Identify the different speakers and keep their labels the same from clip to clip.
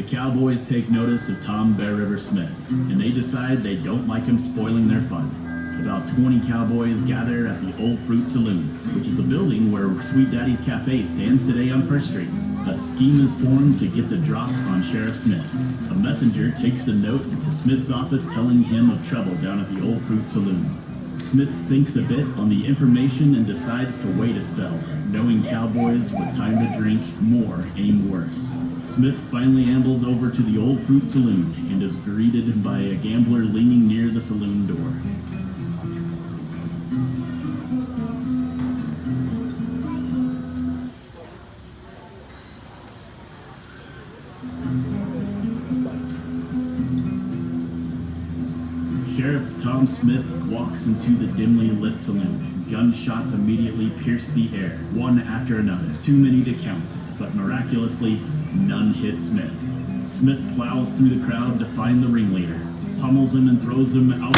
Speaker 1: cowboys take notice of Tom Bear River Smith, and they decide they don't like him spoiling their fun. About 20 cowboys gather at the Old Fruit Saloon, which is the building where Sweet Daddy's Cafe stands today on First Street. A scheme is formed to get the drop on Sheriff Smith. A messenger takes a note to Smith's office telling him of trouble down at the Old Fruit Saloon. Smith thinks a bit on the information and decides to wait a spell, knowing cowboys with time to drink more aim worse. Smith finally ambles over to the Old Fruit Saloon and is greeted by a gambler leaning near the saloon door. Sheriff Tom Smith walks into the dimly lit saloon. Gunshots immediately pierce the air, one after another, too many to count, but miraculously, none hit Smith. Smith plows through the crowd to find the ringleader, pummels him and throws him out.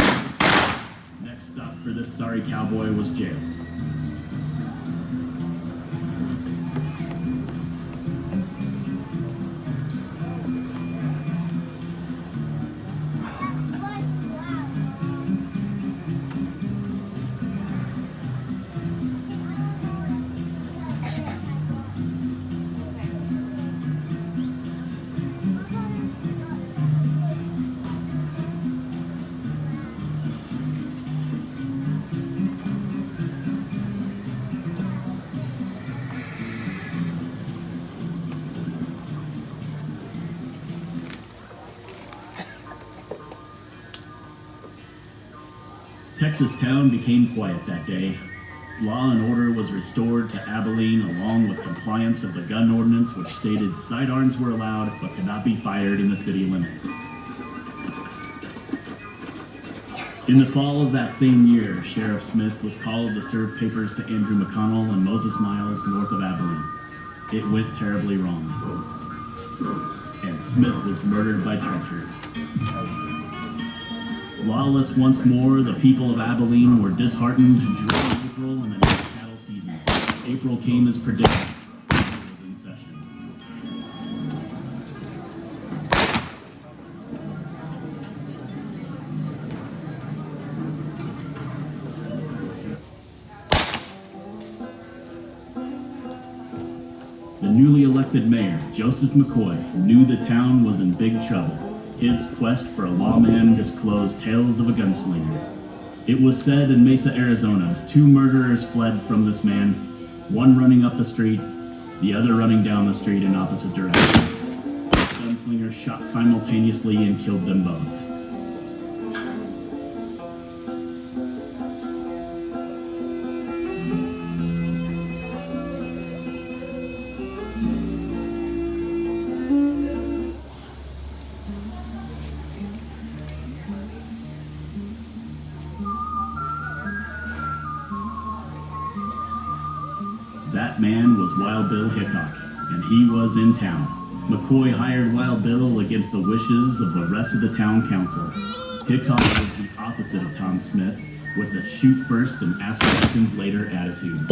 Speaker 1: Next stop for this sorry cowboy was jail. Texas town became quiet that day. Law and order was restored to Abilene along with compliance of the gun ordinance which stated sidearms were allowed but could not be fired in the city limits. In the fall of that same year, Sheriff Smith was called to serve papers to Andrew McConnell and Moses Miles north of Abilene. It went terribly wrong, and Smith was murdered by treachery. Lawless once more, the people of Abilene were disheartened, dreading April and the next cattle season. April came as predicted. It was in session. The newly elected mayor, Joseph McCoy, knew the town was in big trouble. His quest for a lawman disclosed tales of a gunslinger. It was said in Mesa, Arizona, 2 murderers fled from this man, one running up the street, the other running down the street in opposite directions. The gunslinger shot simultaneously and killed them both. That man was Wild Bill Hickock, and he was in town. McCoy hired Wild Bill against the wishes of the rest of the town council. Hickock was the opposite of Tom Smith, with a shoot first and ask questions later attitude.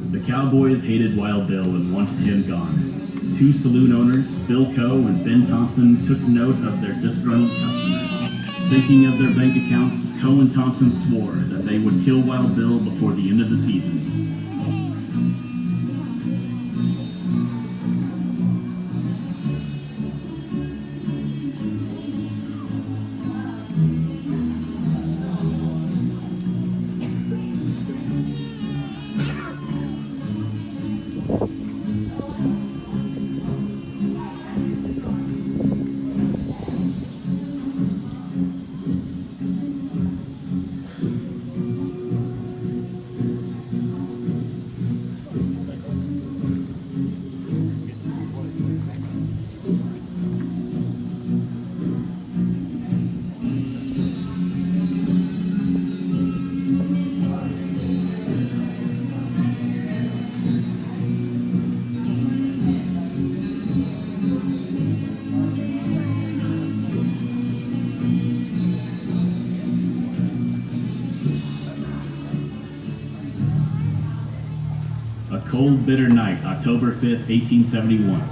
Speaker 1: The Cowboys hated Wild Bill and wanted him gone. 2 saloon owners, Bill Coe and Ben Thompson, took note of their disgruntled customers. Thinking of their bank accounts, Coe and Thompson swore that they would kill Wild Bill before the end of the season. A cold, bitter night, October 5th, 1871.